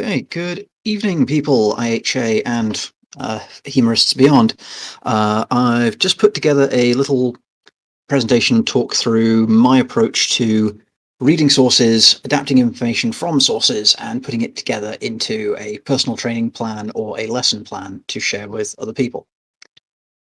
Okay, good evening, people, IHA and humorists beyond. I've just put together a little presentation talk through my approach to reading sources, adapting information from sources, and putting it together into a personal training plan or a lesson plan to share with other people.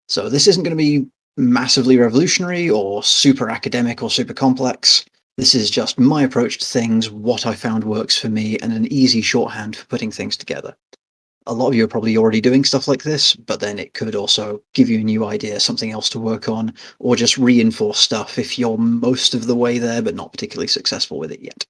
So this isn't going to be massively revolutionary or super academic or super complex. This is just my approach to things, what I found works for me, and an easy shorthand for putting things together. A lot of you are probably already doing stuff like this, but then it could also give you a new idea, something else to work on, or just reinforce stuff if you're most of the way there but not particularly successful with it yet.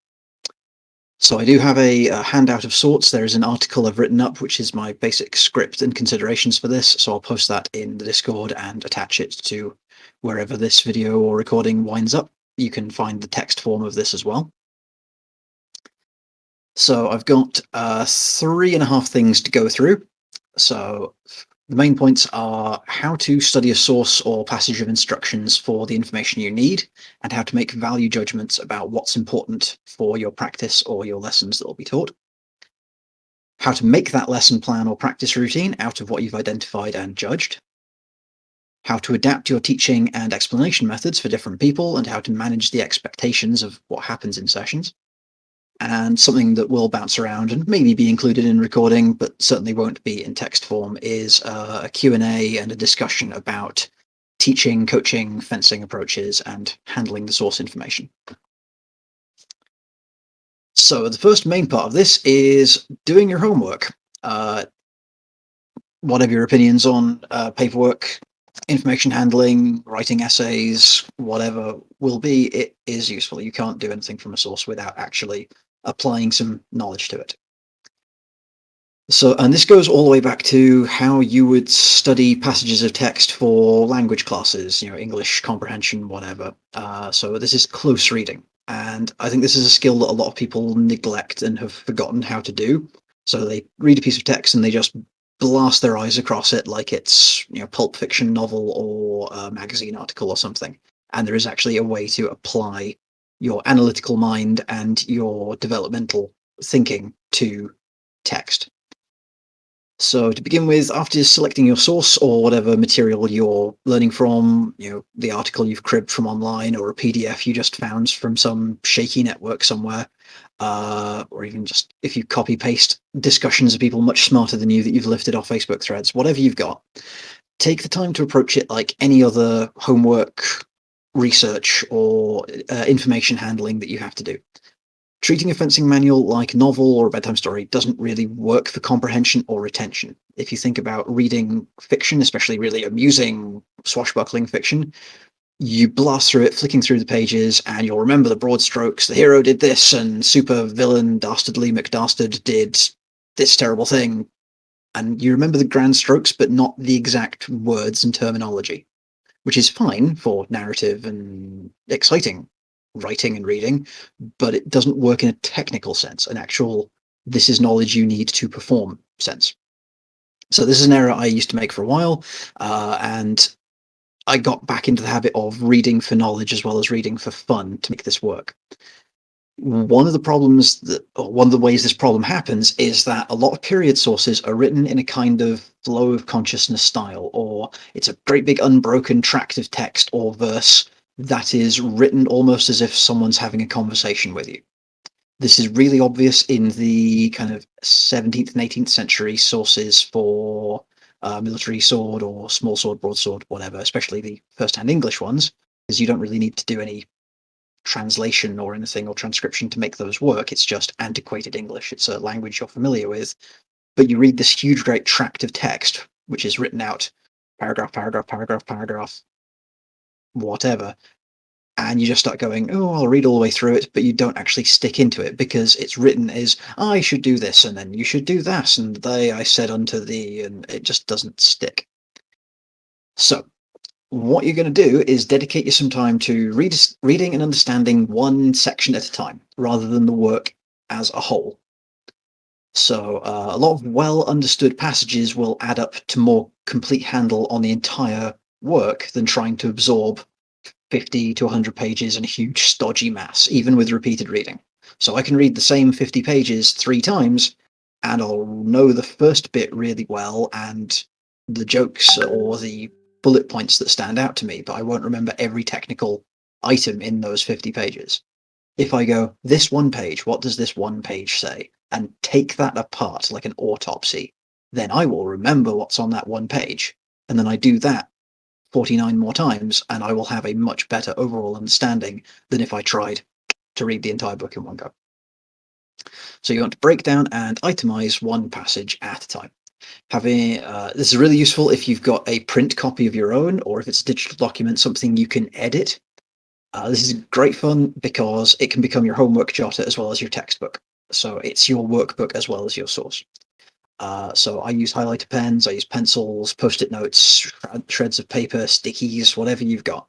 So I do have a handout of sorts. There is an article I've written up, which is my basic script and considerations for this. So I'll post that in the Discord and attach it to wherever this video or recording winds up. You can find the text form of this as well. So I've got 3.5 things to go through. So the main points are how to study a source or passage of instructions for the information you need, and how to make value judgments about what's important for your practice or your lessons that will be taught. How to make that lesson plan or practice routine out of what you've identified and judged. How to adapt your teaching and explanation methods for different people, and how to manage the expectations of what happens in sessions. And something that will bounce around and maybe be included in recording, but certainly won't be in text form, is a Q&A and a discussion about teaching, coaching, fencing approaches, and handling the source information. So the first main part of this is doing your homework. Whatever your opinions on paperwork, information handling, writing essays, whatever will be, it is useful. You can't do anything from a source without actually applying some knowledge to it. So, and this goes all the way back to how you would study passages of text for language classes, English comprehension, whatever. So this is close reading. And I think this is a skill that a lot of people neglect and have forgotten how to do. So they read a piece of text and they just blast their eyes across it like it's, pulp fiction novel or a magazine article or something. And there is actually a way to apply your analytical mind and your developmental thinking to text. So to begin with, after selecting your source or whatever material you're learning from, the article you've cribbed from online or a PDF you just found from some shaky network somewhere, or even just if you copy paste discussions of people much smarter than you that you've lifted off Facebook threads, whatever you've got, take the time to approach it like any other homework, research, or information handling that you have to do. Treating a fencing manual like a novel or a bedtime story doesn't really work for comprehension or retention. If you think about reading fiction, especially really amusing, swashbuckling fiction, you blast through it, flicking through the pages, and you'll remember the broad strokes. The hero did this, and super villain Dastardly McDastard did this terrible thing. And you remember the grand strokes, but not the exact words and terminology, which is fine for narrative and exciting writing and reading, but it doesn't work in a technical sense, an actual this is knowledge you need to perform sense. So this is an error I used to make for a while, and I got back into the habit of reading for knowledge as well as reading for fun to make this work. One of the ways this problem happens is that a lot of period sources are written in a kind of flow of consciousness style, or it's a great big unbroken tract of text or verse that is written almost as if someone's having a conversation with you. This is really obvious in the kind of 17th and 18th century sources for military sword or small sword, broadsword, whatever, especially the first-hand English ones, because you don't really need to do any translation or anything or transcription to make those work. It's just antiquated English. It's a language you're familiar with, but you read this huge, great tract of text, which is written out paragraph, paragraph, paragraph, paragraph, whatever, and you just start going, oh, I'll read all the way through it, but you don't actually stick into it because it's written as, I should do this, and then you should do that, and I said unto thee, and it just doesn't stick. So what you're going to do is dedicate you some time to reading and understanding one section at a time, rather than the work as a whole. So a lot of well-understood passages will add up to more complete handle on the entire work than trying to absorb 50 to 100 pages in a huge stodgy mass, even with repeated reading. So I can read the same 50 pages 3 times, and I'll know the first bit really well and the jokes or the bullet points that stand out to me, but I won't remember every technical item in those 50 pages. If I go, this one page, what does this one page say? And take that apart like an autopsy, then I will remember what's on that one page. And then I do that 49 more times, and I will have a much better overall understanding than if I tried to read the entire book in one go. So you want to break down and itemize one passage at a time. This is really useful if you've got a print copy of your own, or if it's a digital document, something you can edit. This is great fun because it can become your homework jotter as well as your textbook. So it's your workbook as well as your source. So I use highlighter pens, I use pencils, post-it notes, shreds of paper, stickies, whatever you've got.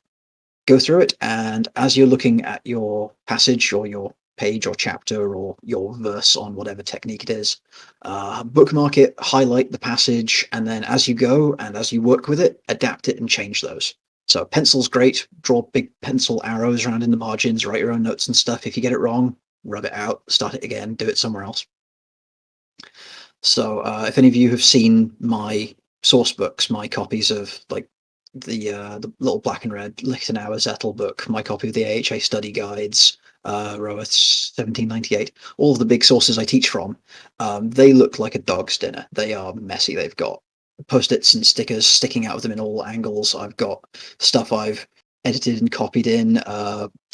Go through it, and as you're looking at your passage or your page or chapter or your verse on whatever technique it is, bookmark it, highlight the passage, and then as you go and as you work with it, adapt it and change those. So pencil's great, draw big pencil arrows around in the margins, write your own notes and stuff. If you get it wrong, rub it out, start it again, do it somewhere else. So if any of you have seen my source books, my copies of like the little black and red Lichtenauer Zettel book, my copy of the AHA study guides, Roeth's 1798, all of the big sources I teach from, they look like a dog's dinner. They are messy. They've got post-its and stickers sticking out of them in all angles. I've got stuff I've edited and copied in.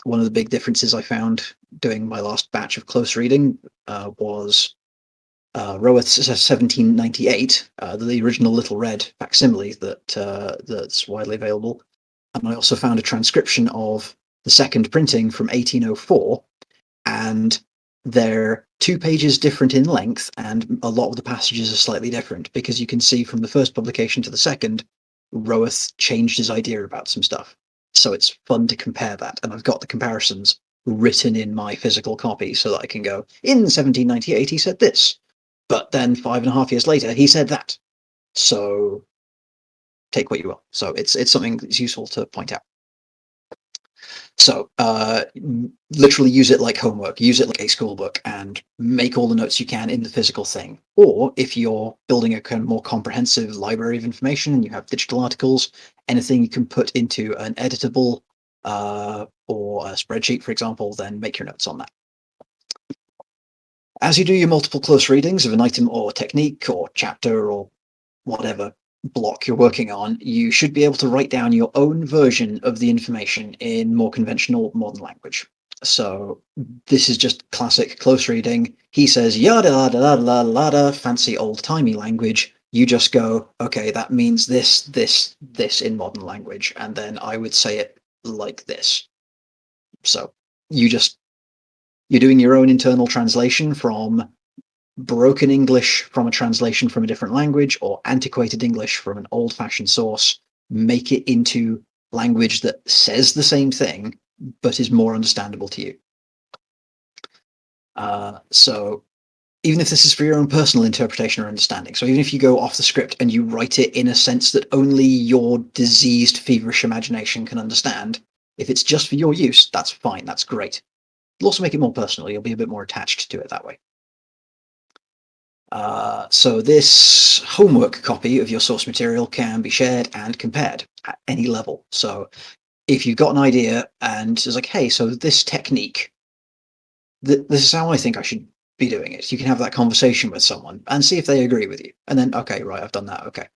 One of the big differences I found doing my last batch of close reading was Roeth's 1798, the original Little Red facsimile that's widely available. And I also found a transcription of the second printing from 1804, and they're 2 pages different in length, and a lot of the passages are slightly different because you can see from the first publication to the second, Roeth changed his idea about some stuff. So it's fun to compare that, and I've got the comparisons written in my physical copy so that I can go, in 1798 he said this, but then 5.5 years later he said that. So take what you will. So it's something that's useful to point out. So literally use it like homework, use it like a school book, and make all the notes you can in the physical thing. Or if you're building a kind of more comprehensive library of information and you have digital articles, anything you can put into an editable or a spreadsheet, for example, then make your notes on that. As you do your multiple close readings of an item or technique or chapter or whatever block you're working on, you should be able to write down your own version of the information in more conventional modern language. So this is just classic close reading. He says yada yada yada yada, fancy old-timey language. You just go, okay, that means this, this, this in modern language, and then I would say it like this. So you're doing your own internal translation from broken English from a translation from a different language or antiquated English from an old-fashioned source, make it into language that says the same thing but is more understandable to you. So even if this is for your own personal interpretation or understanding, so even if you go off the script and you write it in a sense that only your diseased, feverish imagination can understand, if it's just for your use, that's fine, that's great. It'll also make it more personal. You'll be a bit more attached to it that way. So this homework copy of your source material can be shared and compared at any level. So if you've got an idea and it's like, hey, so this technique, this is how I think I should be doing it. You can have that conversation with someone and see if they agree with you. And then, okay, right, I've done that. Okay.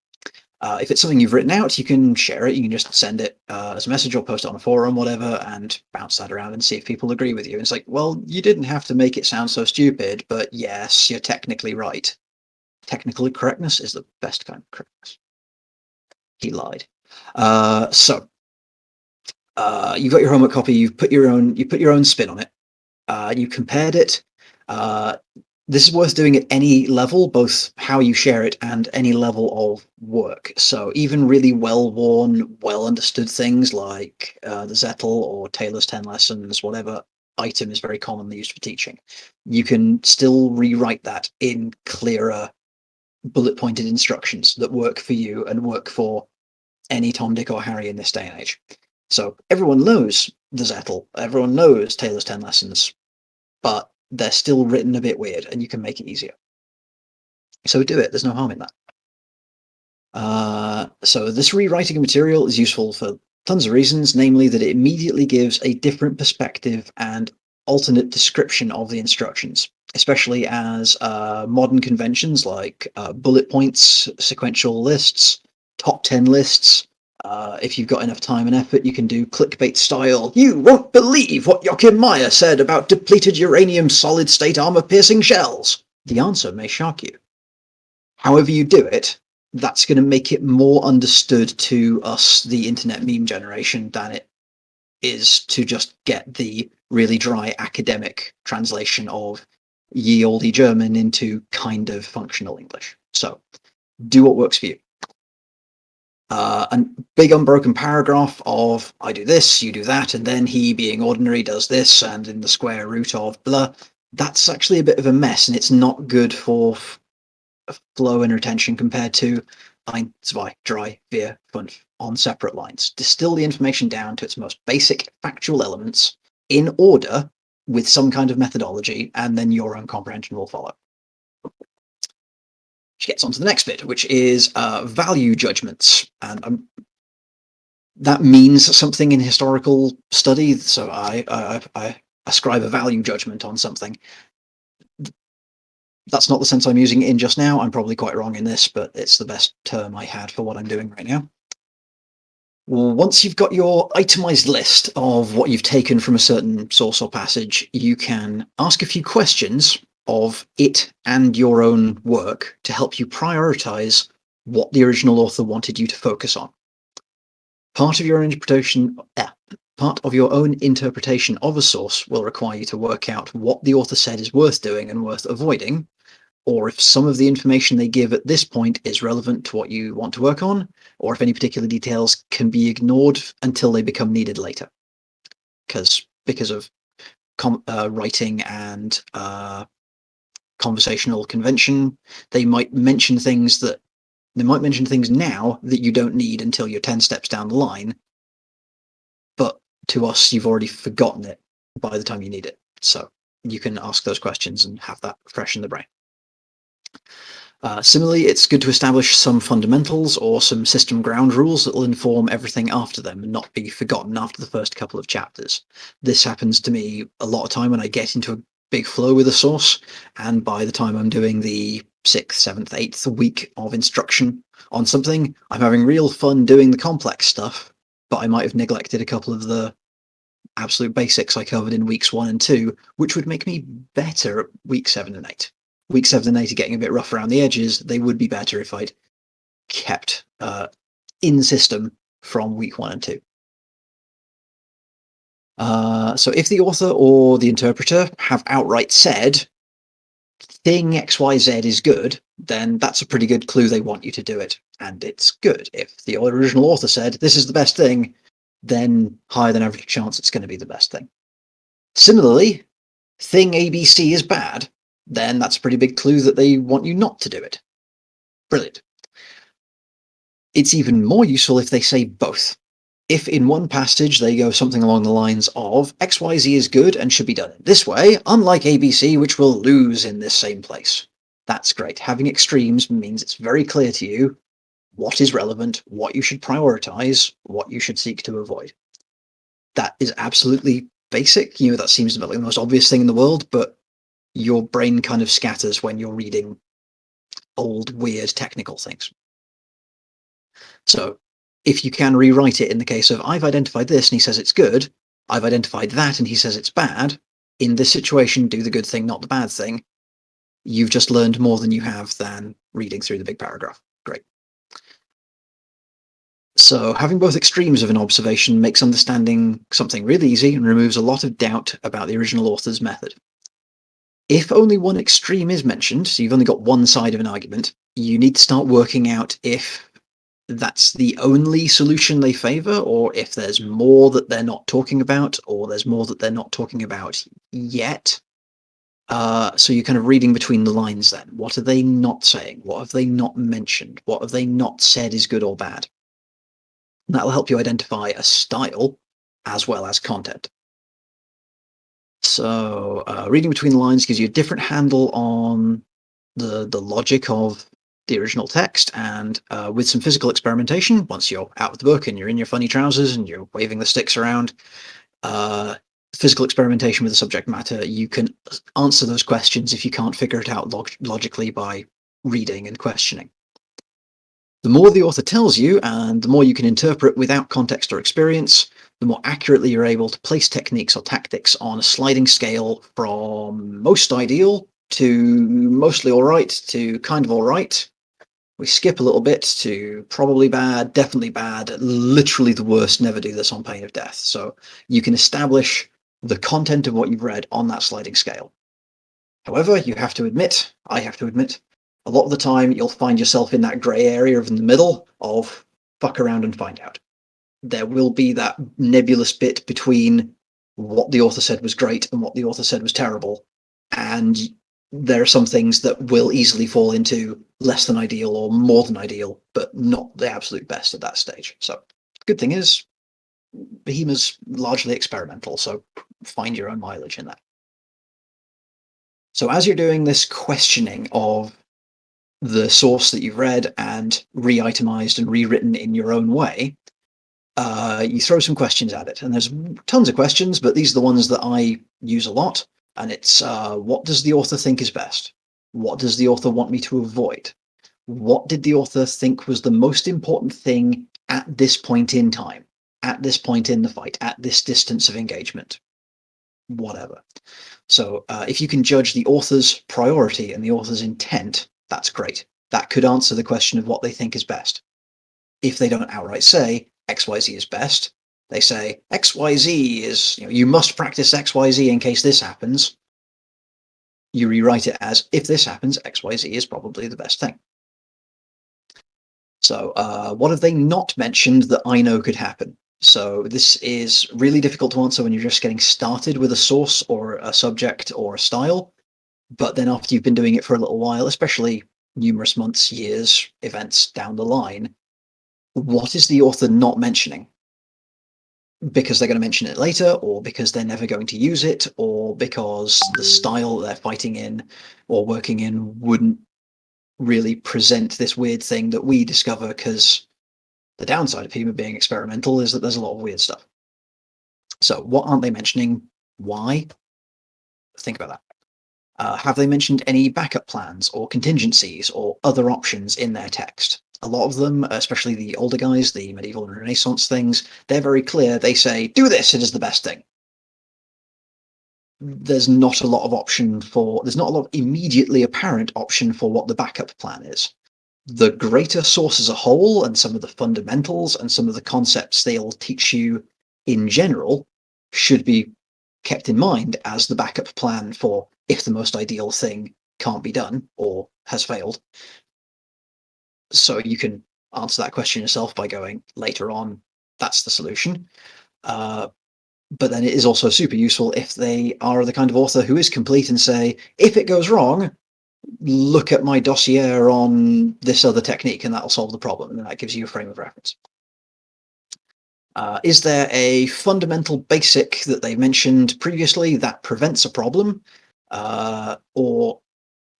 If it's something you've written out, you can share it. You can just send it as a message or post it on a forum, whatever, and bounce that around and see if people agree with you. And it's like, well, you didn't have to make it sound so stupid, but yes, you're technically right. Technical correctness is the best kind of correctness. He lied. You've got your homework copy. You put your own spin on it. You compared it. This is worth doing at any level, both how you share it and any level of work. So even really well-worn, well-understood things like the Zettel or Taylor's 10 Lessons, whatever item is very commonly used for teaching, you can still rewrite that in clearer, bullet-pointed instructions that work for you and work for any Tom, Dick, or Harry in this day and age. So everyone knows the Zettel, everyone knows Taylor's 10 Lessons, but they're still written a bit weird, and you can make it easier. So do it. There's no harm in that. So this rewriting of material is useful for tons of reasons, namely that it immediately gives a different perspective and alternate description of the instructions, especially as modern conventions like bullet points, sequential lists, top 10 lists. If you've got enough time and effort, you can do clickbait style. You won't believe what Joachim Meyer said about depleted uranium solid state armor piercing shells. The answer may shock you. However you do it, that's going to make it more understood to us, the internet meme generation, than it is to just get the really dry academic translation of ye olde German into kind of functional English. So do what works for you. A big unbroken paragraph of I do this, you do that, and then he, being ordinary, does this, and in the square root of blah. That's actually a bit of a mess, and it's not good for flow and retention compared to 1, 2, 3, 4, 5 on separate lines. Distill the information down to its most basic factual elements in order with some kind of methodology, and then your own comprehension will follow. Which gets on to the next bit, which is value judgments. And that means something in historical study. So I ascribe a value judgment on something. That's not the sense I'm using it in just now. I'm probably quite wrong in this, but it's the best term I had for what I'm doing right now. Once you've got your itemized list of what you've taken from a certain source or passage, you can ask a few questions of it and your own work to help you prioritize what the original author wanted you to focus on. Part of your own interpretation of a source will require you to work out what the author said is worth doing and worth avoiding, or if some of the information they give at this point is relevant to what you want to work on, or if any particular details can be ignored until they become needed later. Because of writing and conversational convention, they might mention things now that you don't need until you're 10 steps down the line, but to us, you've already forgotten it by the time you need it. So you can ask those questions and have that fresh in the brain. Similarly, it's good to establish some fundamentals or some system ground rules that will inform everything after them and not be forgotten after the first couple of chapters. This happens to me a lot of time when I get into a big flow with a source, and by the time I'm doing the 6th, 7th, 8th week of instruction on something, I'm having real fun doing the complex stuff, but I might have neglected a couple of the absolute basics I covered in weeks 1 and 2, which would make me better at week 7 and 8. Week 7 and 8 are getting a bit rough around the edges. They would be better if I'd kept in system from week 1 and 2. So if the author or the interpreter have outright said thing XYZ is good, then that's a pretty good clue they want you to do it, and it's good. If the original author said this is the best thing, then higher than average chance it's going to be the best thing. Similarly, thing ABC is bad, then that's a pretty big clue that they want you not to do it. Brilliant. It's even more useful if they say both. If in one passage they go something along the lines of XYZ is good and should be done in this way, unlike ABC, which will lose in this same place. That's great. Having extremes means it's very clear to you what is relevant, what you should prioritize, what you should seek to avoid. That is absolutely basic. That seems about like the most obvious thing in the world, but your brain kind of scatters when you're reading old, weird technical things. So if you can rewrite it in the case of I've identified this and he says it's good, I've identified that and he says it's bad, in this situation, do the good thing, not the bad thing. You've just learned more than you have than reading through the big paragraph. Great. So having both extremes of an observation makes understanding something really easy and removes a lot of doubt about the original author's method. If only one extreme is mentioned, so you've only got one side of an argument, you need to start working out if that's the only solution they favor, or if there's more that they're not talking about, or there's more that they're not talking about yet. So you're kind of reading between the lines then. What are they not saying? What have they not mentioned? What have they not said is good or bad? And that'll help you identify a style as well as content. So reading between the lines gives you a different handle on the logic of the original text, and with some physical experimentation, once you're out of the book and you're in your funny trousers and you're waving the sticks around, physical experimentation with the subject matter, you can answer those questions if you can't figure it out logically by reading and questioning. The more the author tells you, and the more you can interpret without context or experience, the more accurately you're able to place techniques or tactics on a sliding scale from most ideal to mostly all right to kind of all right. We skip a little bit to probably bad, definitely bad, literally the worst, never do this on pain of death. So you can establish the content of what you've read on that sliding scale. However, you have to admit, I have to admit, a lot of the time you'll find yourself in that grey area in the middle of fuck around and find out. There will be that nebulous bit between what the author said was great and what the author said was terrible. And there are some things that will easily fall into less than ideal or more than ideal, but not the absolute best at that stage. So the good thing is, hema's largely experimental, so find your own mileage in that. So as you're doing this questioning of the source that you've read and re-itemized and rewritten in your own way, you throw some questions at it. And there's tons of questions, but these are the ones that I use a lot. And it's, what does the author think is best? What does the author want me to avoid? What did the author think was the most important thing at this point in time, at this point in the fight, at this distance of engagement? Whatever. So if you can judge the author's priority and the author's intent, that's great. That could answer the question of what they think is best. If they don't outright say XYZ is best, they say XYZ is, you must practice XYZ in case this happens. You rewrite it as, if this happens, XYZ is probably the best thing. So what have they not mentioned that I know could happen? So this is really difficult to answer when you're just getting started with a source or a subject or a style. But then after you've been doing it for a little while, especially numerous months, years, events down the line, what is the author not mentioning? Because they're going to mention it later, or because they're never going to use it, or because the style they're fighting in or working in wouldn't really present this weird thing that we discover, because the downside of hema being experimental is that there's a lot of weird stuff. So what aren't they mentioning? Why? Think about that. Have they mentioned any backup plans or contingencies or other options in their text? A lot of them, especially the older guys, the medieval and Renaissance things, they're very clear. They say, do this, it is the best thing. There's not a lot of immediately apparent option for what the backup plan is. The greater source as a whole and some of the fundamentals and some of the concepts they'll teach you in general should be kept in mind as the backup plan for if the most ideal thing can't be done or has failed. So you can answer that question yourself by going later on, that's the solution. But then it is also super useful if they are the kind of author who is complete and say, if it goes wrong, look at my dossier on this other technique and that'll solve the problem. And that gives you a frame of reference. Is there a fundamental basic that they mentioned previously that prevents a problem? Or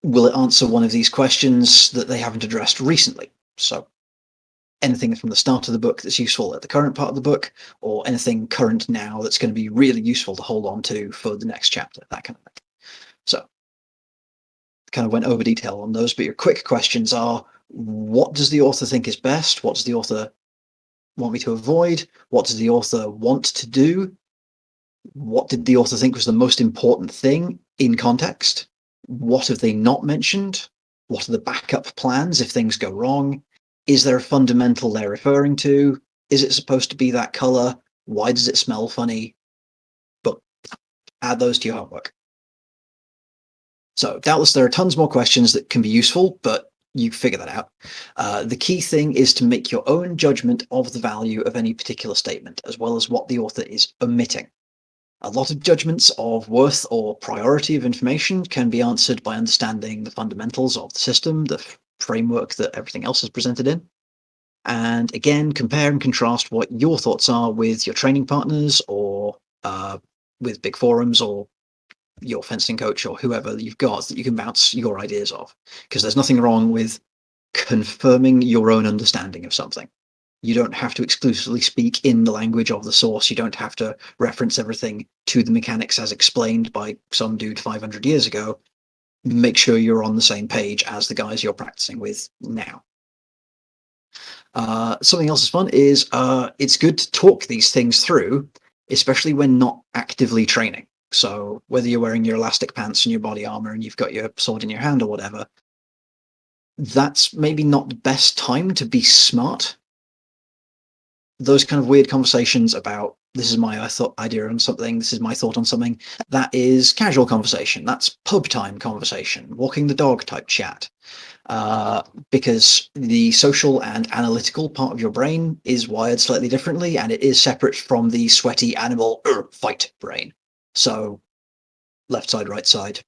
will it answer one of these questions that they haven't addressed recently? So anything from the start of the book that's useful at the current part of the book, or anything current now that's going to be really useful to hold on to for the next chapter, that kind of thing. So kind of went over detail on those, but your quick questions are, what does the author think is best? What does the author want me to avoid? What does the author want to do? What did the author think was the most important thing in context? What have they not mentioned? What are the backup plans if things go wrong? Is there a fundamental they're referring to? Is it supposed to be that color? Why does it smell funny? But add those to your homework. So doubtless there are tons more questions that can be useful, but you figure that out. The key thing is to make your own judgment of the value of any particular statement, as well as what the author is omitting. A lot of judgments of worth or priority of information can be answered by understanding the fundamentals of the system, the framework that everything else is presented in. And again, compare and contrast what your thoughts are with your training partners or with big forums or your fencing coach or whoever you've got that you can bounce your ideas off. Because there's nothing wrong with confirming your own understanding of something. You don't have to exclusively speak in the language of the source. You don't have to reference everything to the mechanics as explained by some dude 500 years ago. Make sure you're on the same page as the guys you're practicing with now. Something else is fun is it's good to talk these things through, especially when not actively training. So whether you're wearing your elastic pants and your body armor and you've got your sword in your hand or whatever, that's maybe not the best time to be smart. Those kind of weird conversations about this is my idea on something, this is my thought on something, that is casual conversation. That's pub time conversation, walking the dog type chat. Because the social and analytical part of your brain is wired slightly differently, and it is separate from the sweaty animal fight brain. So left side, right side,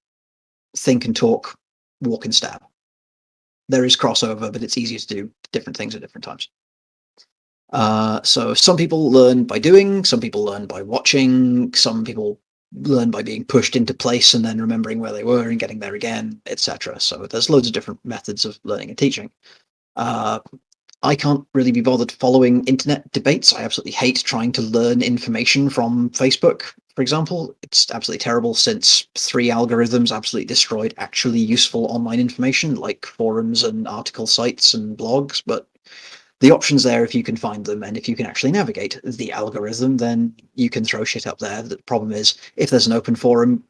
think and talk, walk and stab. There is crossover, but it's easier to do different things at different times. So some people learn by doing, some people learn by watching, some people learn by being pushed into place and then remembering where they were and getting there again, etc. So there's loads of different methods of learning and teaching. I can't really be bothered following internet debates. I absolutely hate trying to learn information from Facebook, for example. It's absolutely terrible since 3 algorithms absolutely destroyed actually useful online information like forums and article sites and blogs. But the option's there if you can find them, and if you can actually navigate the algorithm, then you can throw shit up there. The problem is, if there's an open forum,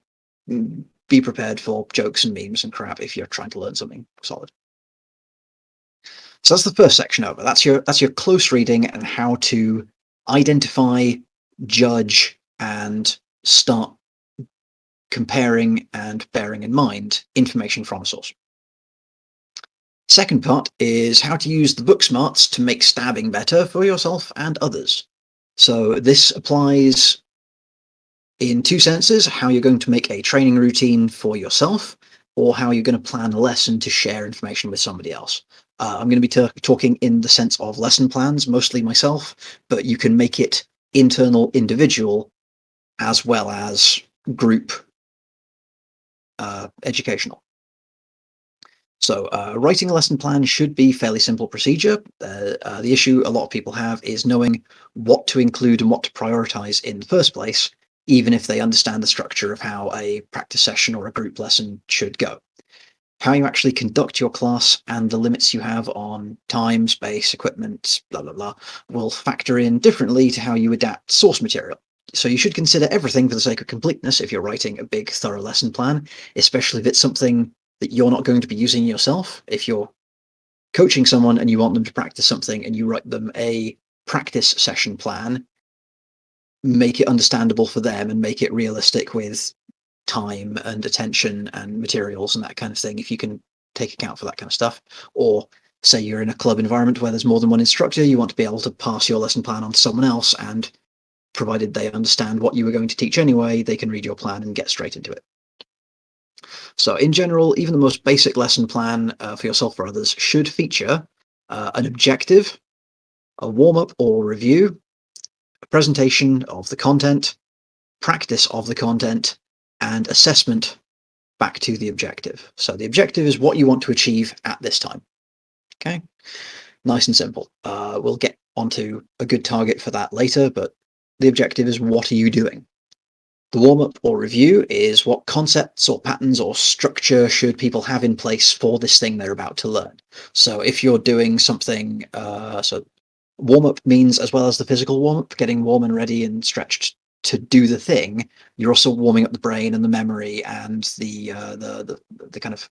be prepared for jokes and memes and crap if you're trying to learn something solid. So that's the first section over. That's your close reading and how to identify, judge, and start comparing and bearing in mind information from a source. Second part is how to use the book smarts to make stabbing better for yourself and others. So this applies in two senses: how you're going to make a training routine for yourself, or how you're going to plan a lesson to share information with somebody else. I'm going to be talking in the sense of lesson plans, mostly myself, but you can make it internal, individual, as well as group educational. So writing a lesson plan should be fairly simple procedure. The issue a lot of people have is knowing what to include and what to prioritize in the first place, even if they understand the structure of how a practice session or a group lesson should go. How you actually conduct your class and the limits you have on time, space, equipment, blah, blah, blah, will factor in differently to how you adapt source material. So you should consider everything for the sake of completeness if you're writing a big, thorough lesson plan, especially if it's something that you're not going to be using yourself. If you're coaching someone and you want them to practice something and you write them a practice session plan, make it understandable for them and make it realistic with time and attention and materials and that kind of thing, if you can take account for that kind of stuff. Or say you're in a club environment where there's more than one instructor, you want to be able to pass your lesson plan on to someone else, and provided they understand what you were going to teach anyway, they can read your plan and get straight into it. So in general, even the most basic lesson plan for yourself or others should feature an objective, a warm-up or review, a presentation of the content, practice of the content, and assessment back to the objective. So the objective is what you want to achieve at this time. Okay, nice and simple. We'll get onto a good target for that later, but the objective is what are you doing? The warm-up or review is what concepts or patterns or structure should people have in place for this thing they're about to learn. So if you're doing something, so warm-up means, as well as the physical warm-up, getting warm and ready and stretched to do the thing, you're also warming up the brain and the memory and the kind of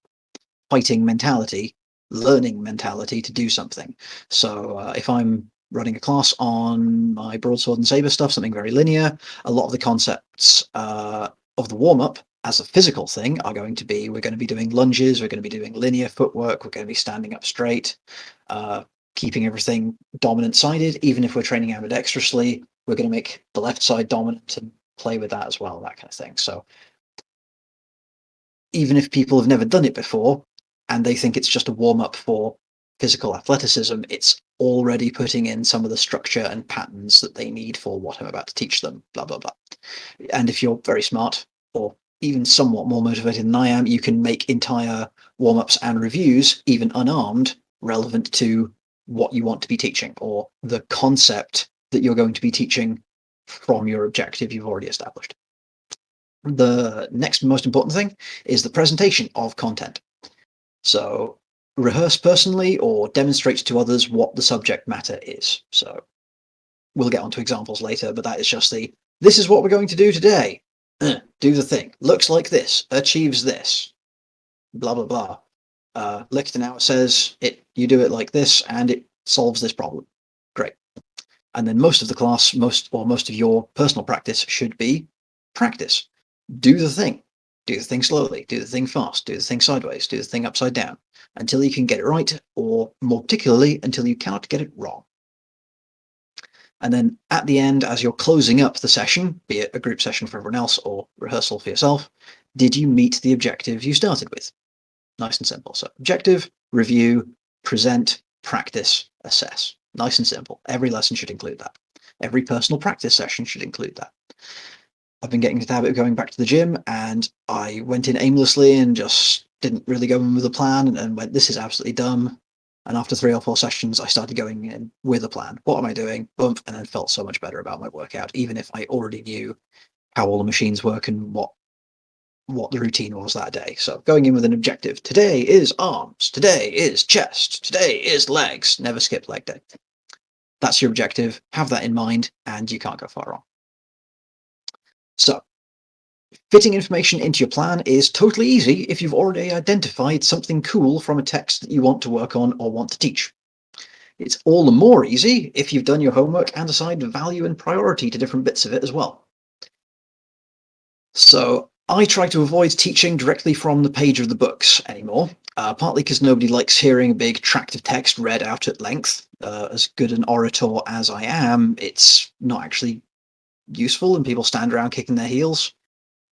fighting mentality, learning mentality to do something. So if I'm running a class on my broadsword and saber stuff, something very linear, a lot of the concepts of the warm-up as a physical thing are going to be, we're going to be doing lunges, we're going to be doing linear footwork, we're going to be standing up straight, keeping everything dominant-sided. Even if we're training ambidextrously, we're going to make the left side dominant and play with that as well, that kind of thing. So even if people have never done it before and they think it's just a warm-up for physical athleticism, it's already putting in some of the structure and patterns that they need for what I'm about to teach them, blah, blah, blah. And if you're very smart, or even somewhat more motivated than I am, you can make entire warm-ups and reviews, even unarmed, relevant to what you want to be teaching or the concept that you're going to be teaching from your objective you've already established. The next most important thing is the presentation of content. So rehearse personally or demonstrate to others what the subject matter is. So we'll get onto examples later, but that is just this is what we're going to do today. Do the thing. Looks like this. Achieves this. Blah, blah, blah. Lichtenauer says you do it like this and it solves this problem. Great. And then most of the class, most of your personal practice should be practice. Do the thing. Do the thing slowly. Do the thing fast. Do the thing sideways. Do the thing upside down until you can get it right, or more particularly, until you cannot get it wrong. And then at the end, as you're closing up the session, be it a group session for everyone else or rehearsal for yourself, did you meet the objective you started with? Nice and simple. So objective, review, present, practice, assess. Nice and simple. Every lesson should include that. Every personal practice session should include that. I've been getting into the habit of going back to the gym, and I went in aimlessly and just didn't really go in with a plan and went, this is absolutely dumb. And after 3 or 4 sessions, I started going in with a plan. What am I doing? Bump, and then felt so much better about my workout, even if I already knew how all the machines work and what the routine was that day. So going in with an objective. Today is arms. Today is chest. Today is legs. Never skip leg day. That's your objective. Have that in mind, and you can't go far wrong. So fitting information into your plan is totally easy if you've already identified something cool from a text that you want to work on or want to teach. It's all the more easy if you've done your homework and assigned value and priority to different bits of it as well. So I try to avoid teaching directly from the page of the books anymore, partly because nobody likes hearing a big tract of text read out at length. As good an orator as I am, it's not actually useful, and people stand around kicking their heels,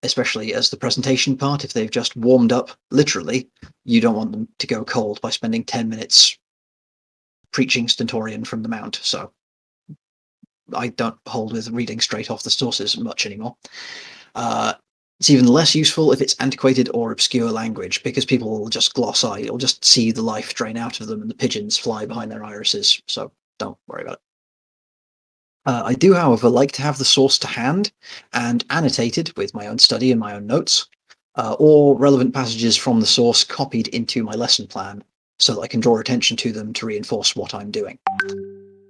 especially as the presentation part. If they've just warmed up, literally, you don't want them to go cold by spending 10 minutes preaching stentorian from the mount. So I don't hold with reading straight off the sources much anymore. It's even less useful if it's antiquated or obscure language, because people will just gloss eye. You'll just see the life drain out of them and the pigeons fly behind their irises. So don't worry about it. I do, however, like to have the source to hand and annotated with my own study and my own notes, or relevant passages from the source copied into my lesson plan so that I can draw attention to them to reinforce what I'm doing.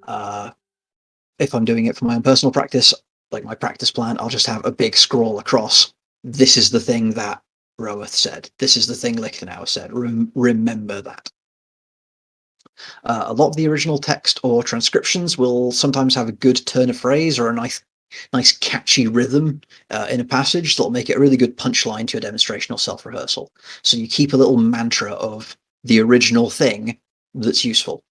If I'm doing it for my own personal practice, like my practice plan, I'll just have a big scroll across. This is the thing that Roeth said. This is the thing Lichtenauer said. Remember that. A lot of the original text or transcriptions will sometimes have a good turn of phrase or a nice catchy rhythm in a passage that'll make it a really good punchline to your demonstration or self-rehearsal. So you keep a little mantra of the original thing that's useful.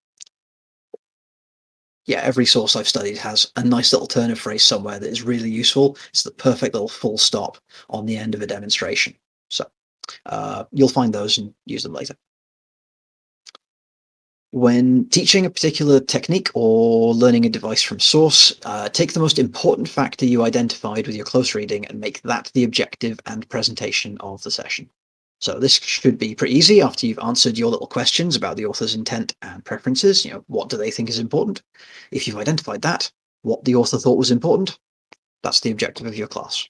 Yeah, every source I've studied has a nice little turn of phrase somewhere that is really useful. It's the perfect little full stop on the end of a demonstration. So you'll find those and use them later. When teaching a particular technique or learning a device from source, take the most important factor you identified with your close reading and make that the objective and presentation of the session. So this should be pretty easy after you've answered your little questions about the author's intent and preferences. What do they think is important? If you've identified that, what the author thought was important, that's the objective of your class.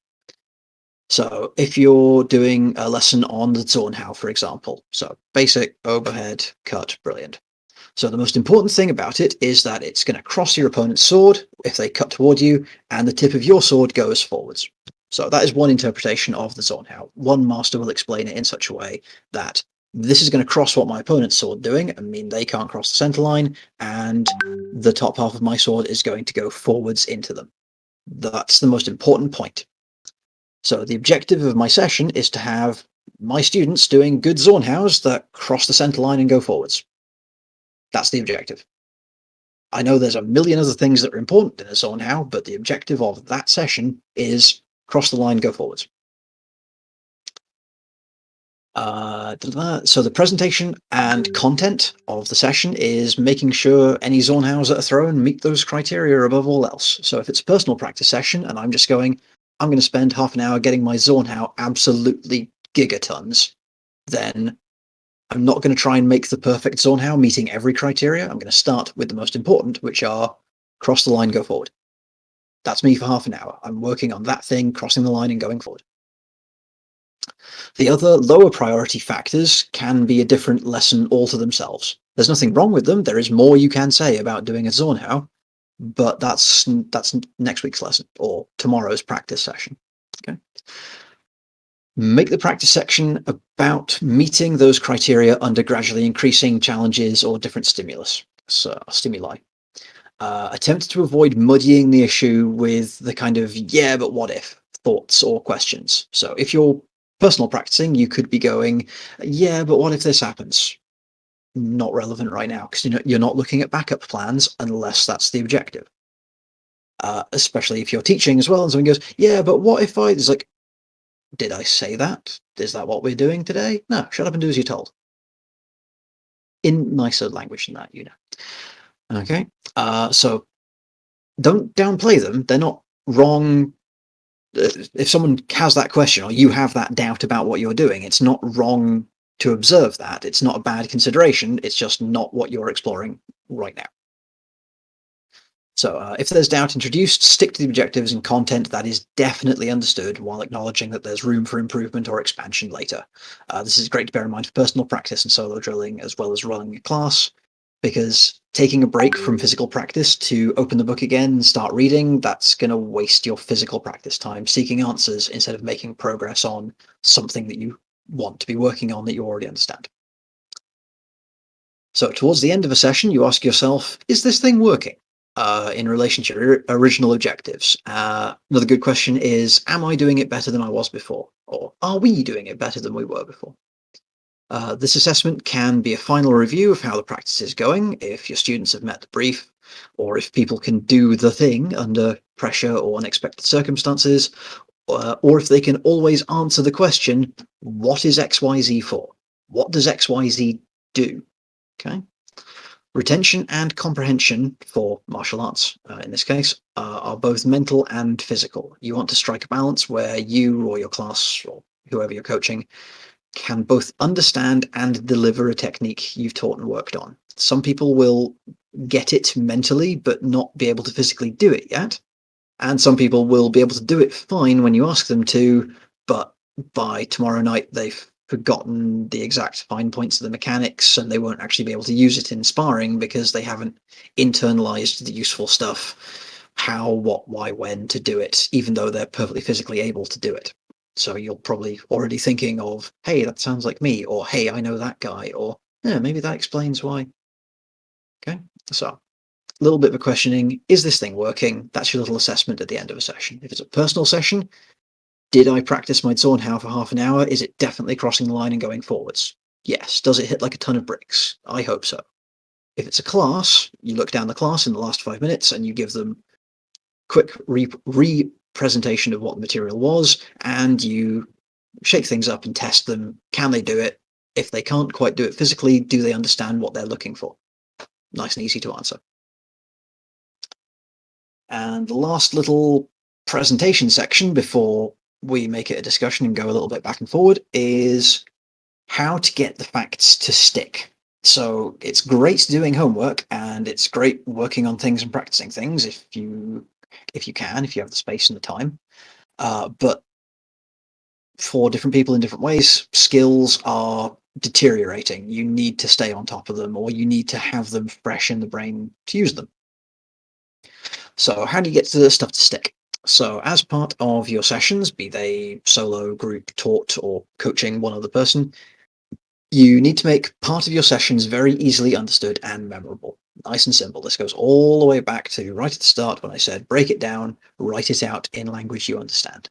So if you're doing a lesson on the Zornhau, for example, so basic, overhead, cut, brilliant. So the most important thing about it is that it's going to cross your opponent's sword if they cut toward you, and the tip of your sword goes forwards. So that is one interpretation of the Zornhau. One master will explain it in such a way that this is going to cross what my opponent's sword doing and mean they can't cross the center line, and the top half of my sword is going to go forwards into them. That's the most important point. So the objective of my session is to have my students doing good Zornhaus that cross the center line and go forwards. That's the objective. I know there's a million other things that are important in a Zornhau, but the objective of that session is cross the line, go forwards. So the presentation and content of the session is making sure any Zornhaus that are thrown meet those criteria above all else. So if it's a personal practice session and I'm just going, I'm going to spend half an hour getting my Zornhau absolutely gigatons, then I'm not going to try and make the perfect Zornhau meeting every criteria. I'm going to start with the most important, which are cross the line, go forward. That's me for half an hour. I'm working on that thing, crossing the line and going forward. The other lower priority factors can be a different lesson all to themselves. There's nothing wrong with them. There is more you can say about doing a Zornhau, but that's next week's lesson or tomorrow's practice session. Okay. Make the practice section about meeting those criteria under gradually increasing challenges or different stimuli. Attempt to avoid muddying the issue with the kind of yeah, but what if thoughts or questions. So if you're personal practicing, you could be going, yeah, but what if this happens? Not relevant right now because you're not looking at backup plans unless that's the objective. Especially if you're teaching as well, and someone goes, yeah, but what if I? It's like, did I say that? Is that what we're doing today? No, shut up and do as you're told. In nicer language than that, Okay, so don't downplay them. They're not wrong. If someone has that question or you have that doubt about what you're doing, it's not wrong to observe that. It's not a bad consideration. It's just not what you're exploring right now. So if there's doubt introduced, stick to the objectives and content that is definitely understood while acknowledging that there's room for improvement or expansion later. This is great to bear in mind for personal practice and solo drilling, as well as running a class, because taking a break from physical practice to open the book again and start reading, that's going to waste your physical practice time seeking answers instead of making progress on something that you want to be working on that you already understand. So towards the end of a session, you ask yourself, is this thing working? In relation to your original objectives. Another good question is, am I doing it better than I was before? Or are we doing it better than we were before? This assessment can be a final review of how the practice is going, if your students have met the brief, or if people can do the thing under pressure or unexpected circumstances, or if they can always answer the question, what is XYZ for? What does XYZ do? Okay. Retention and comprehension for martial arts, in this case, are both mental and physical. You want to strike a balance where you or your class or whoever you're coaching can both understand and deliver a technique you've taught and worked on. Some people will get it mentally but not be able to physically do it yet. And some people will be able to do it fine when you ask them to, but by tomorrow night they've forgotten the exact fine points of the mechanics and they won't actually be able to use it in sparring because they haven't internalized the useful stuff, how, what, why, when to do it, even though they're perfectly physically able to do it. So you're probably already thinking of, hey, that sounds like me, or hey, I know that guy, or yeah, maybe that explains why. Okay, so a little bit of a questioning, is this thing working? That's your little assessment at the end of a session. If it's a personal session, did I practice my Zornhau for half an hour? Is it definitely crossing the line and going forwards? Yes. Does it hit like a ton of bricks? I hope so. If it's a class, you look down the class in the last 5 minutes and you give them quick re-presentation of what the material was, and you shake things up and test them. Can they do it? If they can't quite do it physically, do they understand what they're looking for? Nice and easy to answer. And the last little presentation section before we make it a discussion and go a little bit back and forward is how to get the facts to stick. So it's great doing homework and it's great working on things and practicing things if you have the space and the time. But for different people in different ways, skills are deteriorating. You need to stay on top of them, or you need to have them fresh in the brain to use them. So how do you get the stuff to stick? So as part of your sessions, be they solo, group, taught, or coaching one other person, you need to make part of your sessions very easily understood and memorable. Nice and simple. This goes all the way back to right at the start when I said break it down, write it out in language you understand.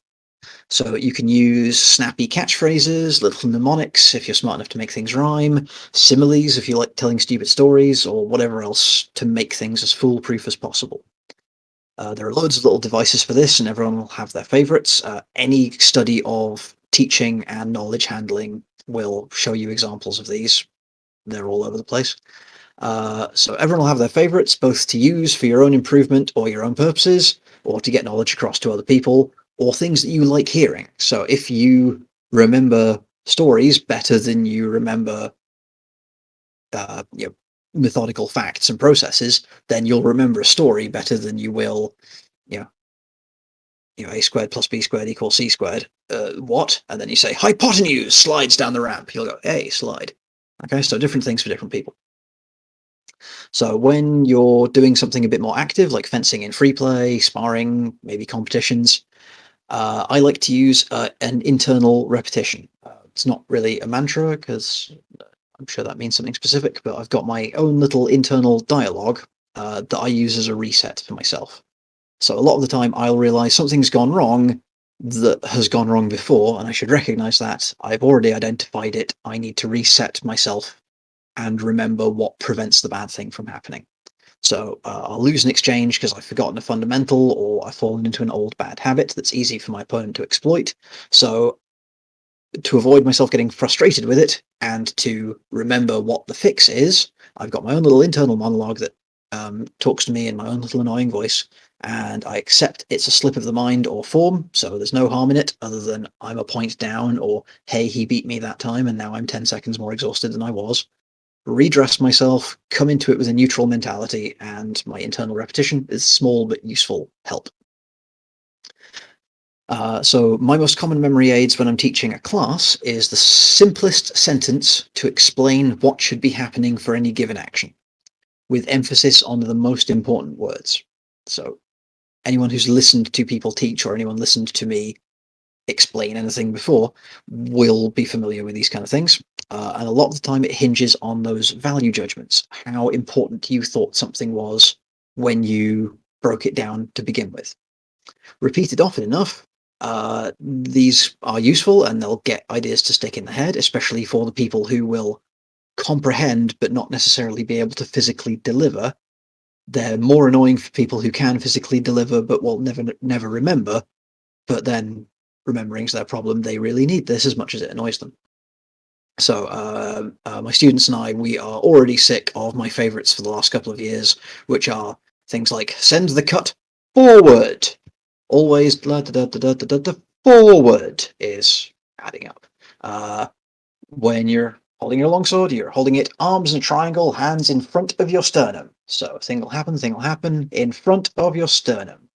So you can use snappy catchphrases, little mnemonics if you're smart enough to make things rhyme, similes if you like telling stupid stories, or whatever else to make things as foolproof as possible. There are loads of little devices for this, and everyone will have their favorites. Any study of teaching and knowledge handling will show you examples of these. They're all over the place. So everyone will have their favorites, both to use for your own improvement or your own purposes, or to get knowledge across to other people, or things that you like hearing. So if you remember stories better than you remember you know, methodical facts and processes, then you'll remember a story better than you will, you know, a squared plus b squared equals c squared. What? And then you say hypotenuse slides down the ramp. You'll go, hey, slide. Okay, so different things for different people. So when you're doing something a bit more active, like fencing in free play, sparring, maybe competitions, I like to use an internal repetition. It's not really a mantra because I'm sure that means something specific, but I've got my own little internal dialogue that I use as a reset for myself. So a lot of the time I'll realize something's gone wrong that has gone wrong before, and I should recognize that. I've already identified it. I need to reset myself and remember what prevents the bad thing from happening. So I'll lose an exchange because I've forgotten a fundamental, or I've fallen into an old bad habit that's easy for my opponent to exploit. So to avoid myself getting frustrated with it and to remember what the fix is, I've got my own little internal monologue that talks to me in my own little annoying voice, and I accept it's a slip of the mind or form, so there's no harm in it other than I'm a point down, or hey, he beat me that time and now I'm 10 seconds more exhausted than I was. Redress myself, come into it with a neutral mentality, and my internal repetition is small but useful help. So my most common memory aids when I'm teaching a class is the simplest sentence to explain what should be happening for any given action, with emphasis on the most important words. So anyone who's listened to people teach, or anyone listened to me explain anything before, will be familiar with these kind of things. And a lot of the time it hinges on those value judgments, how important you thought something was when you broke it down to begin with. Repeated often enough, these are useful and they'll get ideas to stick in the head, especially for the people who will comprehend but not necessarily be able to physically deliver. They're more annoying for people who can physically deliver but will never remember, but then remembering's their problem. They really need this as much as it annoys them. So my students and I, we are already sick of my favorites for the last couple of years, which are things like send the cut forward. Always forward is adding up. When you're holding your longsword, you're holding it arms in a triangle, hands in front of your sternum. So thing will happen in front of your sternum.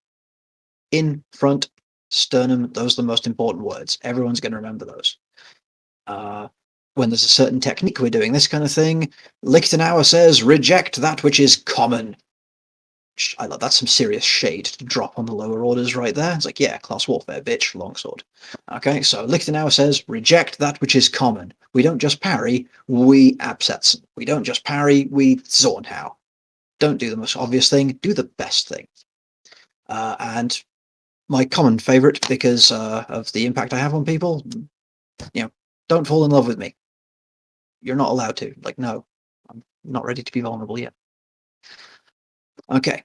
In front, sternum, those are the most important words. Everyone's going to remember those. When there's a certain technique we're doing this kind of thing, Lichtenauer says, reject that which is common. I love that's some serious shade to drop on the lower orders right there. It's like, yeah, class warfare, bitch, longsword. Okay, so Lichtenauer says, reject that which is common. We don't just parry, we absetzen. We don't just parry, we Zornhau. Don't do the most obvious thing, do the best thing. And my common favorite, because of the impact I have on people, don't fall in love with me. You're not allowed to. Like, no, I'm not ready to be vulnerable yet. Okay,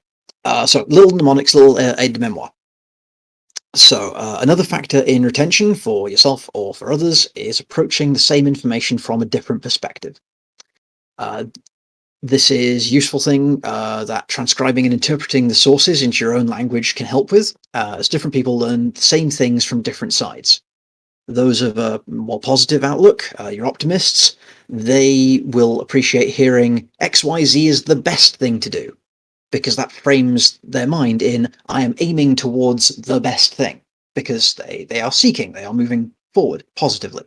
so little mnemonics, little aide de memoire. So another factor in retention for yourself or for others is approaching the same information from a different perspective. This is a useful thing that transcribing and interpreting the sources into your own language can help with, as different people learn the same things from different sides. Those of a more positive outlook, your optimists, they will appreciate hearing XYZ is the best thing to do, because that frames their mind in, I am aiming towards the best thing, because they are seeking, they are moving forward positively.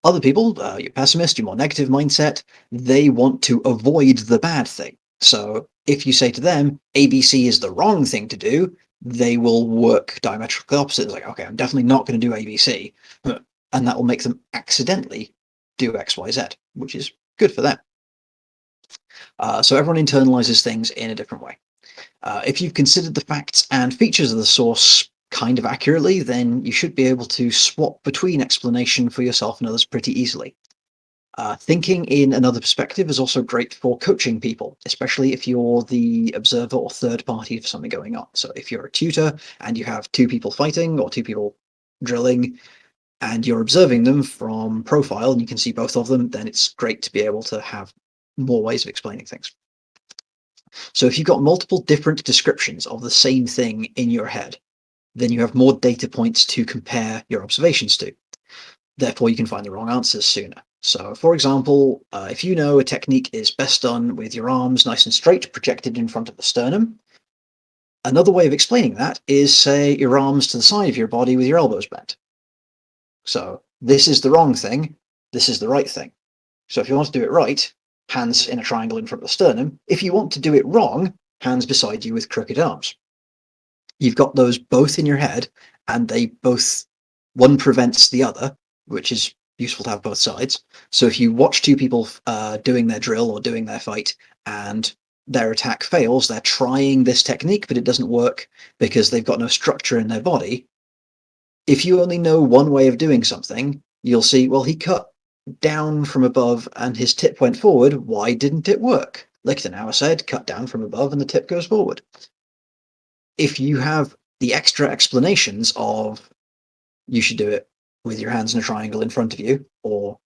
Other people, your pessimist, your more negative mindset, they want to avoid the bad thing. So if you say to them, ABC is the wrong thing to do, they will work diametrically opposite. It's like, okay, I'm definitely not going to do ABC. And that will make them accidentally do XYZ, which is good for them. So everyone internalizes things in a different way. If you've considered the facts and features of the source kind of accurately, then you should be able to swap between explanation for yourself and others pretty easily. Thinking in another perspective is also great for coaching people, especially if you're the observer or third party for something going on. So if you're a tutor and you have two people fighting or two people drilling, and you're observing them from profile and you can see both of them, then it's great to be able to have more ways of explaining things. So if you've got multiple different descriptions of the same thing in your head, then you have more data points to compare your observations to. Therefore, you can find the wrong answers sooner. So, for example, if you know a technique is best done with your arms nice and straight, projected in front of the sternum, another way of explaining that is, say, your arms to the side of your body with your elbows bent. So this is the wrong thing, this is the right thing. So if you want to do it right, hands in a triangle in front of the sternum. If you want to do it wrong, hands beside you with crooked arms. You've got those both in your head, and they both, one prevents the other, which is useful to have both sides. So if you watch two people doing their drill or doing their fight, and their attack fails, they're trying this technique, but it doesn't work because they've got no structure in their body. If you only know one way of doing something, you'll see, well, he cut down from above and his tip went forward. Why didn't it work? Lichtenauer said, cut down from above and the tip goes forward. If you have the extra explanations of you should do it with your hands in a triangle in front of you, or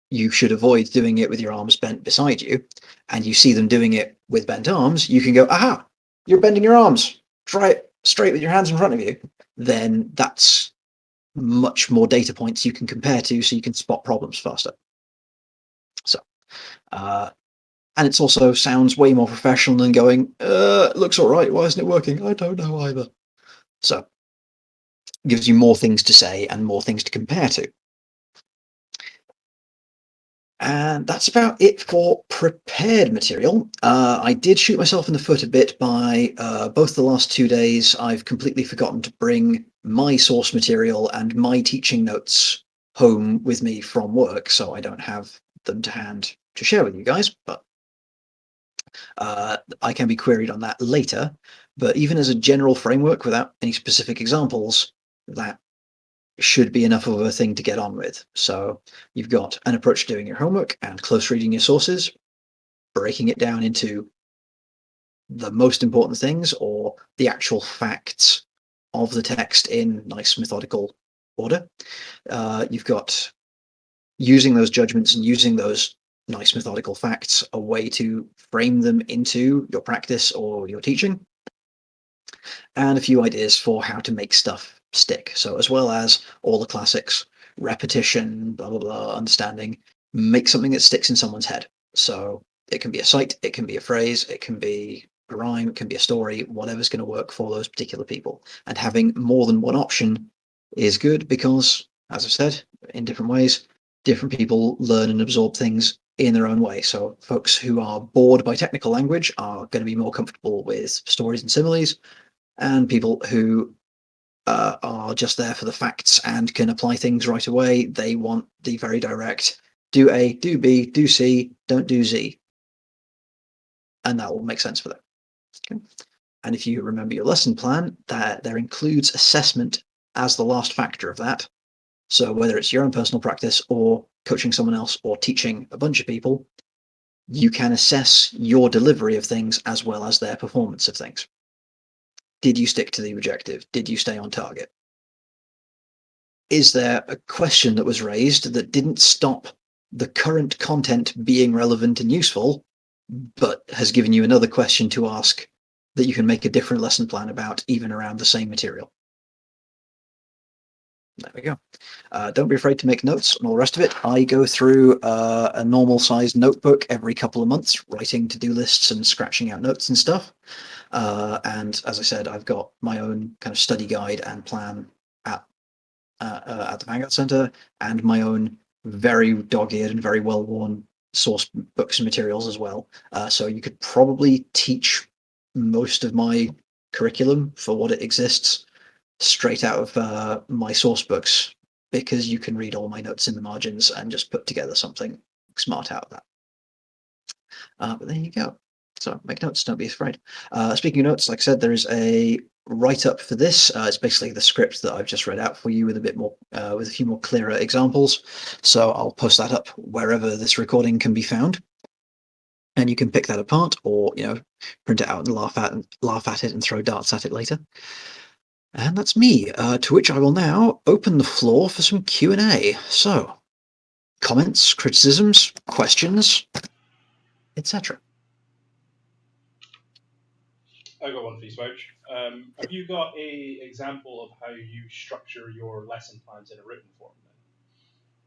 you should avoid doing it with your arms bent beside you, and you see them doing it with bent arms, you can go, aha, you're bending your arms. Try it straight with your hands in front of you. Then that's much more data points you can compare to, so you can spot problems faster. So, and it also sounds way more professional than going, it looks all right, why isn't it working? I don't know either. So, it gives you more things to say and more things to compare to. And that's about it for prepared material. I did shoot myself in the foot a bit by both the last 2 days. I've completely forgotten to bring my source material and my teaching notes home with me from work, so I don't have them to hand to share with you guys, but I can be queried on that later. But even as a general framework without any specific examples, that should be enough of a thing to get on with. So you've got an approach to doing your homework and close reading your sources, breaking it down into the most important things or the actual facts of the text in nice methodical order. You've got using those judgments and using those nice methodical facts, a way to frame them into your practice or your teaching, and a few ideas for how to make stuff stick. So as well as all the classics, repetition, blah, blah, blah, understanding, make something that sticks in someone's head. So it can be a sight, it can be a phrase, it can be a rhyme, it can be a story, whatever's going to work for those particular people. And having more than one option is good because, as I've said, in different ways, different people learn and absorb things in their own way. So folks who are bored by technical language are going to be more comfortable with stories and similes, and people who are just there for the facts and can apply things right away, they want the very direct, do A, do B, do C, don't do Z. And that will make sense for them. Okay. And if you remember your lesson plan, there includes assessment as the last factor of that. So whether it's your own personal practice or coaching someone else or teaching a bunch of people, you can assess your delivery of things as well as their performance of things. Did you stick to the objective? Did you stay on target? Is there a question that was raised that didn't stop the current content being relevant and useful, but has given you another question to ask that you can make a different lesson plan about, even around the same material? There we go. Don't be afraid to make notes and all the rest of it. I go through a normal sized notebook every couple of months, writing to-do lists and scratching out notes and stuff. And as I said, I've got my own kind of study guide and plan at the Vanguard Center, and my own very dog-eared and very well-worn source books and materials as well. So you could probably teach most of my curriculum for what it exists straight out of my source books, because you can read all my notes in the margins and just put together something smart out of that. But there you go. So make notes, don't be afraid. Speaking of notes, like I said, there is a write-up for this. It's basically the script that I've just read out for you with a bit more, with a few more clearer examples. So I'll post that up wherever this recording can be found, and you can pick that apart, or print it out and laugh at it and throw darts at it later. And that's me. To which I will now open the floor for some Q&A. So, comments, criticisms, questions, etc. I got one for you, Spouge. Have you got a example of how you structure your lesson plans in a written form?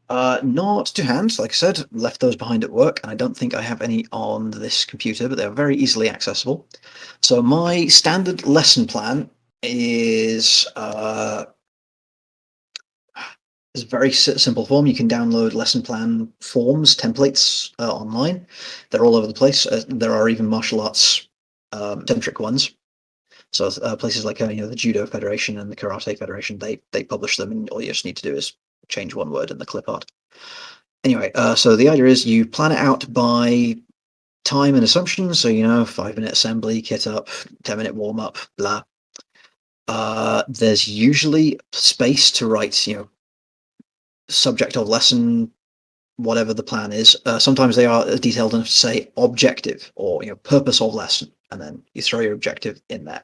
Not to hand, like I said, left those behind at work, and I don't think I have any on this computer, but they're very easily accessible. So my standard lesson plan is a very simple form. You can download lesson plan forms, templates online. They're all over the place. There are even martial arts centric ones. So places like the Judo Federation and the Karate Federation, they publish them, and all you just need to do is change one word in the clip art. Anyway, so the idea is you plan it out by time and assumptions. So 5-minute assembly, kit up, 10-minute warm up, blah. There's usually space to write, subject of lesson, whatever the plan is. Sometimes they are detailed enough to say objective or purpose of lesson, and then you throw your objective in there.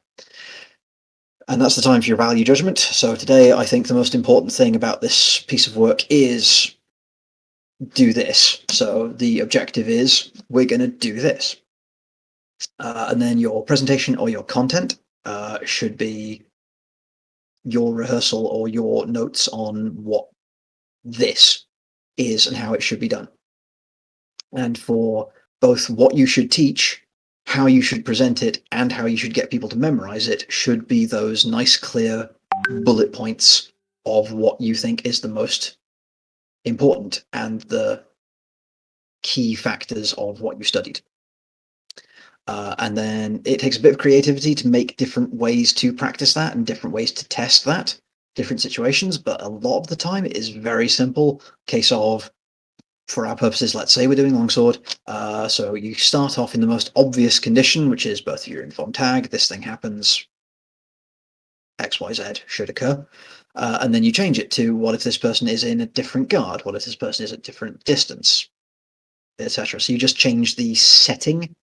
And that's the time for your value judgment. So today, I think the most important thing about this piece of work is do this. So the objective is we're going to do this. And then your presentation or your content should be your rehearsal or your notes on what this is and how it should be done. And for both what you should teach, how you should present it, and how you should get people to memorize it should be those nice, clear bullet points of what you think is the most important and the key factors of what you studied. And then it takes a bit of creativity to make different ways to practice that and different ways to test that, different situations. But a lot of the time it is very simple. Case of, for our purposes, let's say we're doing longsword. So you start off in the most obvious condition, which is both your inform tag, this thing happens, XYZ should occur. And then you change it to what if this person is in a different guard? What if this person is at different distance, etc. So you just change the setting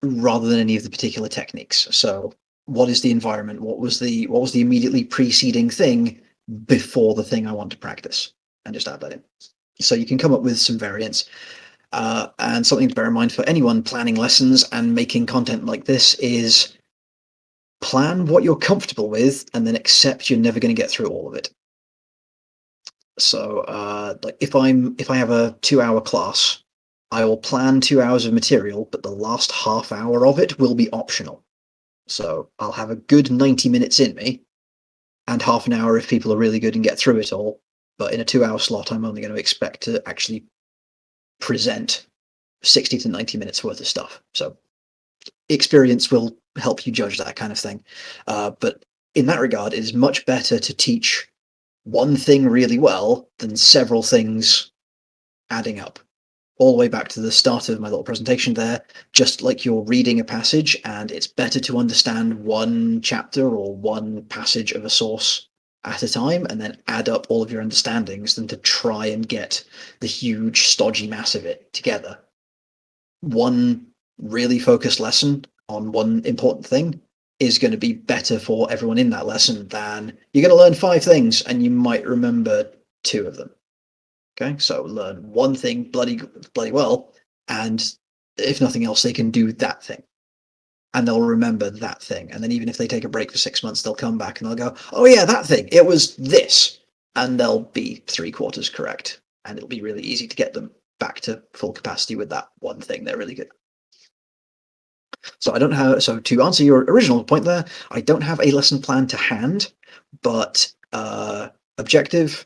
rather than any of the particular techniques. So what is the environment? What was the immediately preceding thing before the thing I want to practice? And just add that in. So you can come up with some variants. And something to bear in mind for anyone planning lessons and making content like this is plan what you're comfortable with and then accept you're never going to get through all of it. So like if I have a 2-hour class, I will plan 2 hours of material, but the last half hour of it will be optional. So I'll have a good 90 minutes in me and half an hour if people are really good and get through it all. But in a 2-hour slot, I'm only going to expect to actually present 60 to 90 minutes worth of stuff. So experience will help you judge that kind of thing. But in that regard, it is much better to teach one thing really well than several things adding up. All the way back to the start of my little presentation there, just like you're reading a passage, and it's better to understand one chapter or one passage of a source at a time and then add up all of your understandings than to try and get the huge stodgy mass of it together. One really focused lesson on one important thing is going to be better for everyone in that lesson than you're going to learn 5 things and you might remember 2 of them. Okay, so learn one thing bloody well, and if nothing else, they can do that thing. And they'll remember that thing. And then even if they take a break for 6 months, they'll come back and they'll go, oh yeah, that thing, it was this. And they'll be 3/4 correct. And it'll be really easy to get them back to full capacity with that one thing. They're really good. So to answer your original point there, I don't have a lesson plan to hand, but objective,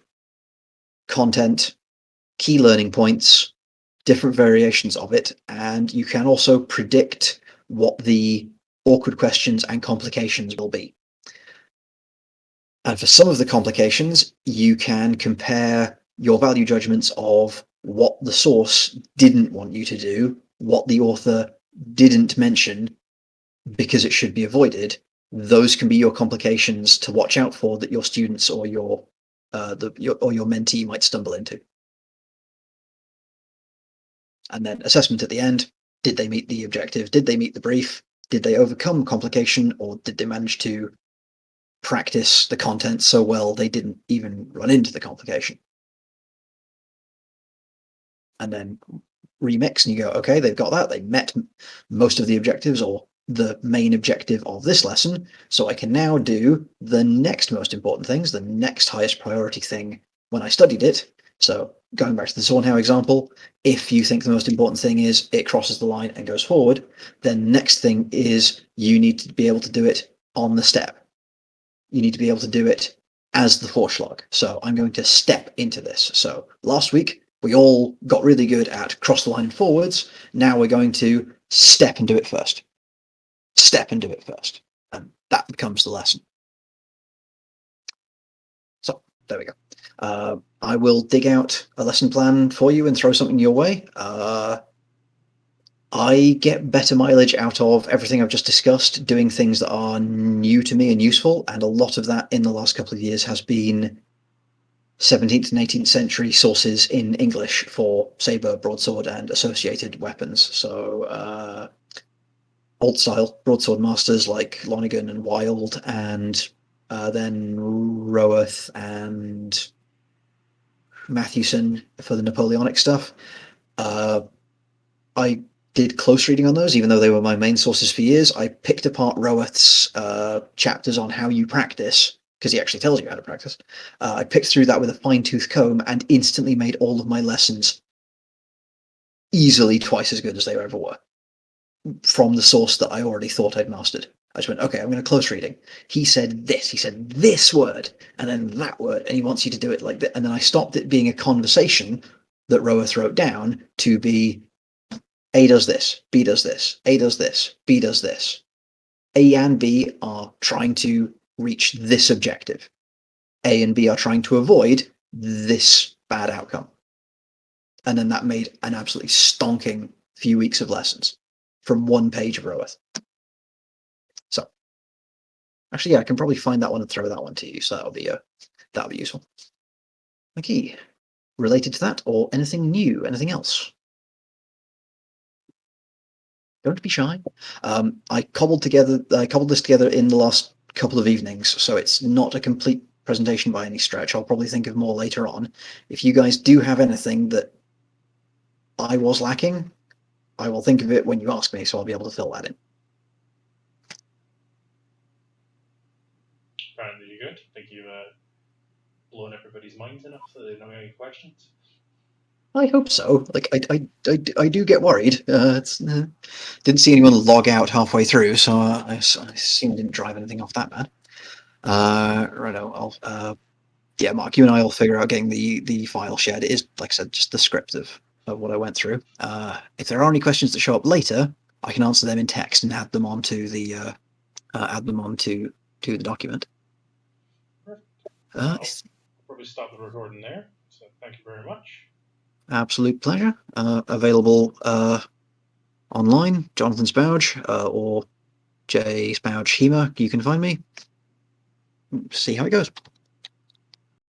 content, key learning points, different variations of it, and you can also predict what the awkward questions and complications will be. And for some of the complications, you can compare your value judgments of what the source didn't want you to do, what the author didn't mention because it should be avoided. Those can be your complications to watch out for that your students or your mentee might stumble into. And then assessment at the end. Did they meet the objective? Did they meet the brief? Did they overcome complication, or did they manage to practice the content so well they didn't even run into the complication? And then remix and you go, okay, they've got that. They met most of the objectives or the main objective of this lesson, so I can now do the next most important things, the next highest priority thing when I studied it. So going back to the Zornhau example, if you think the most important thing is it crosses the line and goes forward, then next thing is you need to be able to do it on the step. You need to be able to do it as the Vorschlag. So I'm going to step into this. So last week we all got really good at cross the line and forwards. Now we're going to step and do it first. Step and do it first. And that becomes the lesson. So there we go. I will dig out a lesson plan for you and throw something your way. I get better mileage out of everything I've just discussed, doing things that are new to me and useful, and a lot of that in the last couple of years has been 17th and 18th century sources in English for saber, broadsword, and associated weapons. So old style broadsword masters like Lonergan and Wilde, and then Roworth and Matthewson for the Napoleonic stuff. I did close reading on those, even though they were my main sources for years. I picked apart Roworth's chapters on how you practice, because he actually tells you how to practice. I picked through that with a fine-tooth comb and instantly made all of my lessons easily twice as good as they ever were from the source that I already thought I'd mastered. I just went, okay, I'm going to close reading. He said this word, and then that word, and he wants you to do it like that. And then I stopped it being a conversation that Roworth wrote down to be A does this, B does this, A does this, B does this. A and B are trying to reach this objective. A and B are trying to avoid this bad outcome. And then that made an absolutely stonking few weeks of lessons from one page of Roworth. So actually, yeah, I can probably find that one and throw that one to you. So that'll be useful. Okay. Related to that, or anything new, anything else? Don't be shy. I cobbled this together in the last couple of evenings, so it's not a complete presentation by any stretch. I'll probably think of more later on. If you guys do have anything that I was lacking, I will think of it when you ask me, so I'll be able to fill that in. Apparently you're good. I think you've blown everybody's minds enough that they don't have any questions. I hope so. Like I do get worried. Didn't see anyone log out halfway through, so I assume didn't drive anything off that bad. Righto. Yeah, Mark, you and I will figure out getting the file shared. It is, like I said, just the script of what I went through. If there are any questions that show up later, I can answer them in text and add them onto the document. Perfect. I'll probably stop the recording there. So thank you very much. Absolute pleasure. Available online, Jonathan Spouge or J Spouge Hema. You can find me. See how it goes.